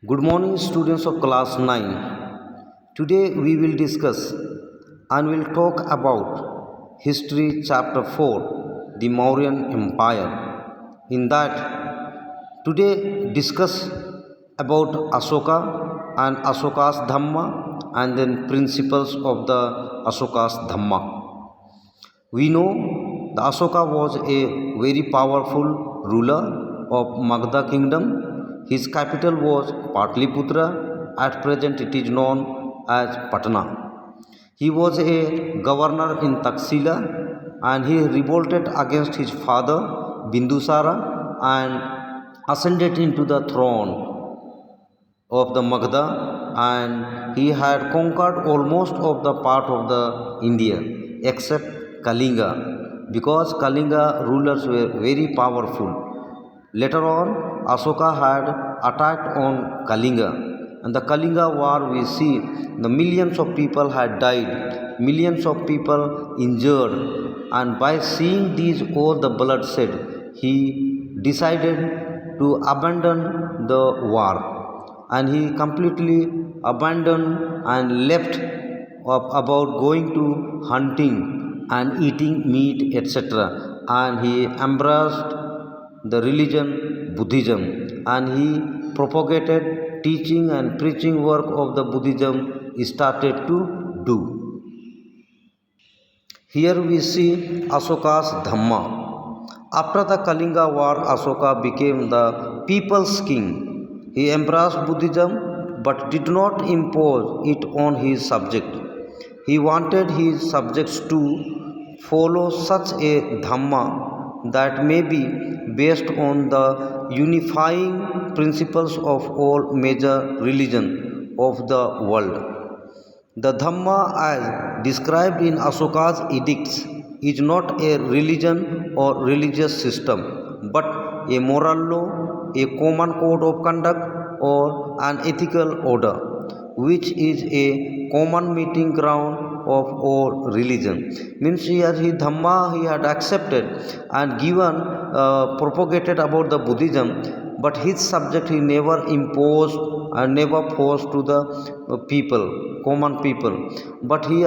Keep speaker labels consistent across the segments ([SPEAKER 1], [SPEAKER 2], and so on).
[SPEAKER 1] Good morning, students of class 9. Today we will discuss and will talk about History chapter 4, the Mauryan Empire. In that, today discuss about Ashoka and Ashoka's Dhamma and then principles of the Ashoka's Dhamma. We know the Ashoka was a very powerful ruler of Magadha kingdom. His capital was Patliputra. At present it is known as Patna. He was a governor in Taxila and he revolted against his father Bindusara and ascended into the throne of the Magadha, and he had conquered almost of the part of the India except Kalinga, because Kalinga rulers were very powerful. Later on, Ashoka had attacked on Kalinga, and the Kalinga war we see the millions of people had died, millions of people injured, and by seeing these all the bloodshed, he decided to abandon the war, and he completely abandoned and left about going to hunting and eating meat, etc., and he embraced the religion Buddhism, and he propagated teaching and preaching work of the Buddhism started to do. Here we see Ashoka's Dhamma. After the Kalinga war, Ashoka became the people's king. He embraced Buddhism but did not impose it on his subject. He wanted his subjects to follow such a Dhamma that may be based on the unifying principles of all major religions of the world. The Dhamma, as described in Ashoka's edicts, is not a religion or religious system, but a moral law, a common code of conduct, or an ethical order, which is a common meeting ground of all religion. Means here his Dhamma he had accepted and given, propagated about the Buddhism, but his subject he never imposed and never forced to the people, common people. But he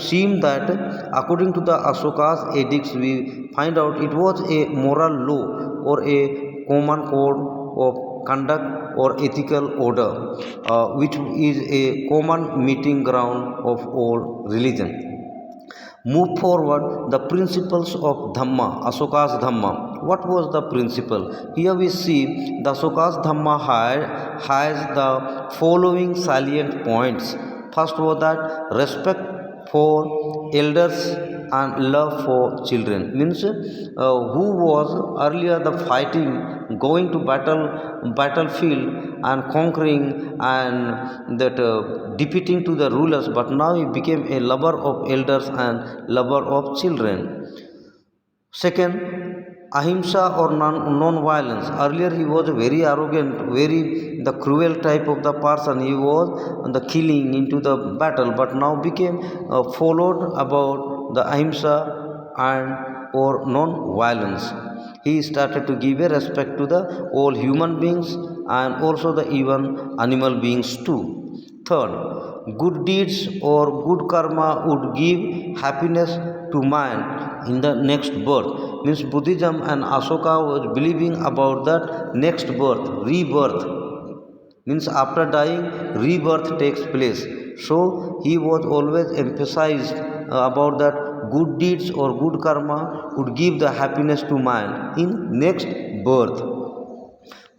[SPEAKER 1] seemed that according to the Ashoka's edicts, we find out it was a moral law or a common code of conduct or ethical order, which is a common meeting ground of all religion. Move forward the principles of Dhamma, Ashoka's Dhamma. What was the principle? Here we see the Ashoka's Dhamma has the following salient points. First was that respect for elders and love for children. Means who was earlier the fighting, going to battlefield and conquering and that defeating to the rulers, but now he became a lover of elders and lover of children. Second, ahimsa or non-violence. Earlier he was very arrogant, very the cruel type of the person. He was the killing into the battle, but now became followed about the ahimsa and or non-violence. He started to give a respect to the all human beings and also the even animal beings too. Third, good deeds or good karma would give happiness to man in the next birth. Means Buddhism and Ashoka was believing about that next birth, rebirth. Means after dying, rebirth takes place. So he was always emphasized about that good deeds or good karma would give the happiness to man in next birth.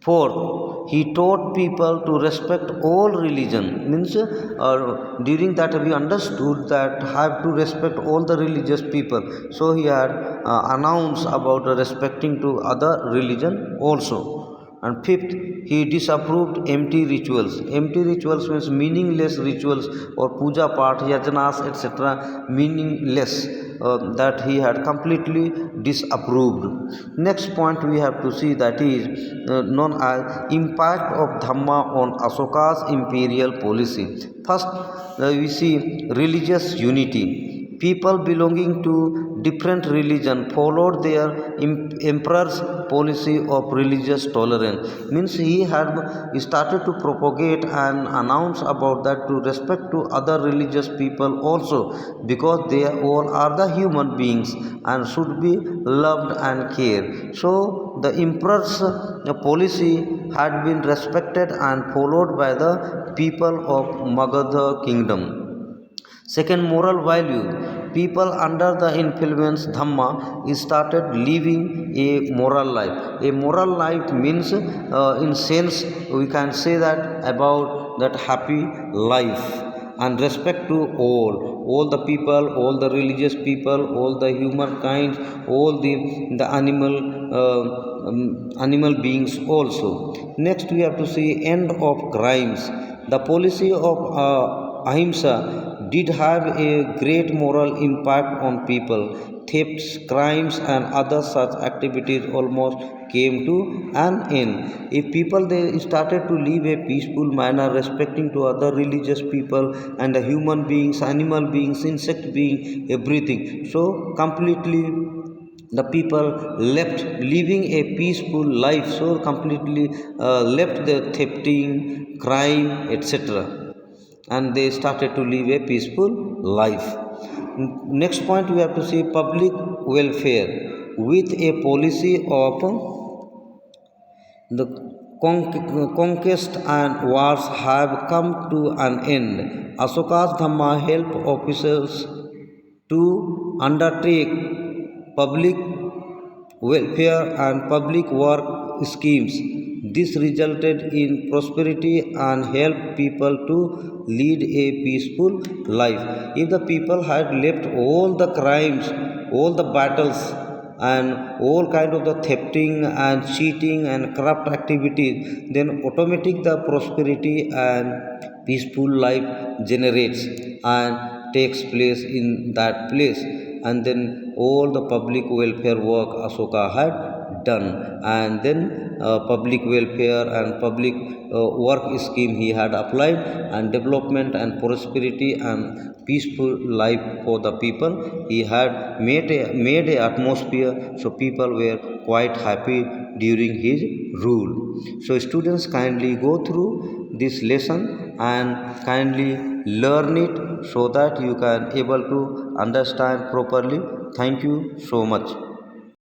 [SPEAKER 1] Fourth, he taught people to respect all religion. Means during that we understood that have to respect all the religious people. So he had announced about respecting to other religion also. And fifth, he disapproved empty rituals. Empty rituals means meaningless rituals or puja part, yajanas, etc. meaningless, that he had completely disapproved. Next point we have to see, that is known as impact of Dhamma on Ashoka's imperial policy. First, we see religious unity. people belonging to different religion followed their emperor's policy of religious tolerance. Means he had started to propagate and announce about that to respect to other religious people also, because they all are the human beings and should be loved and cared. So the emperor's policy had been respected and followed by the people of Magadha kingdom. Second, moral value. People under the influence Dhamma started living a moral life. A moral life means, in sense, we can say that about that happy life and respect to all the people, all the religious people, all the humankind, all the animal beings also. Next, we have to see end of crimes. The policy of ahimsa did have a great moral impact on people. Thefts, crimes, and other such activities almost came to an end. If people they started to live a peaceful manner, respecting to other religious people and the human beings, animal beings, insect being, everything. So completely the people left living a peaceful life, so completely left the thefting, crime, etc., and they started to live a peaceful life. Next point, we have to see public welfare. With a policy of the conquest and wars have come to an end, Ashoka's Dhamma helped officers to undertake public welfare and public work schemes. This resulted in prosperity and helped people to lead a peaceful life. If the people had left all the crimes, all the battles, and all kind of the thefting and cheating and corrupt activities, then automatic the prosperity and peaceful life generates and takes place in that place. And then all the public welfare work Ashoka had done, and then public welfare and public work scheme he had applied, and development and prosperity and peaceful life for the people. He had made a atmosphere, so people were quite happy during his rule. So students, kindly go through this lesson and kindly learn it so that you can able to understand properly. Thank you so much.